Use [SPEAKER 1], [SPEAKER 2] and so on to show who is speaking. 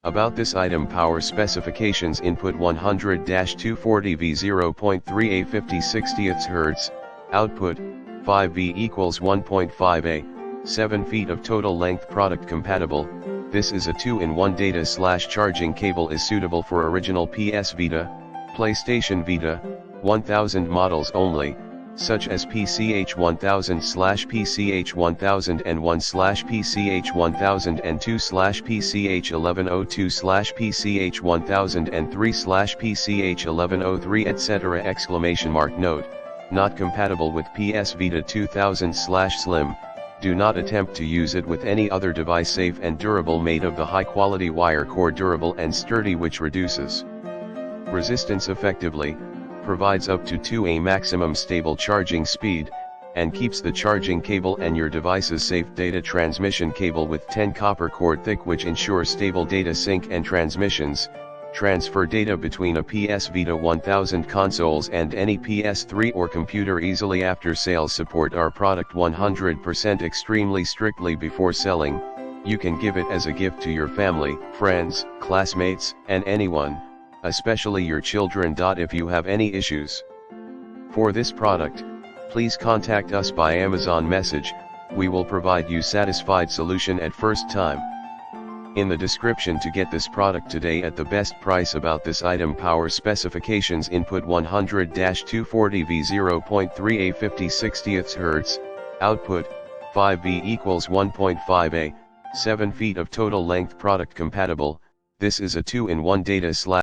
[SPEAKER 1] About this item: power specifications: input 100-240V 0.3A 50/60 Hz, output 5V equals 1.5A, 7 feet of total length. Product compatible. This is a 2-in-1 data/charging cable, is suitable for original PS Vita, PlayStation Vita, 1000 models only, such as PCH1000/PCH1001/PCH1102/PCH1103/PCH1103, etc. Note: not compatible with PS Vita 2000/Slim. Do not attempt to use it with any other device. Safe and durable, made of the high quality wire core, durable and sturdy, which reduces resistance effectively, provides up to 2A maximum stable charging speed, and keeps the charging cable and your devices safe. Data transmission cable with 10 copper cord thick, which ensures stable data sync and transmissions. Transfer data between a PS Vita 1000 consoles and any PS3 or computer easily. After sales support our product 100% extremely strictly before selling. You can give it as a gift to your family, friends, classmates, and anyone, especially your children. If you have any issues for this product, please contact us by Amazon message. We will provide you satisfied solution at first time. In the description to get this product today at the best price. About this item: power specifications, input 100-240V 0.3A 50/60 Hz, output 5V equals 1.5A, 7 feet of total length. Product compatible. This is a 2-in-1 data/charging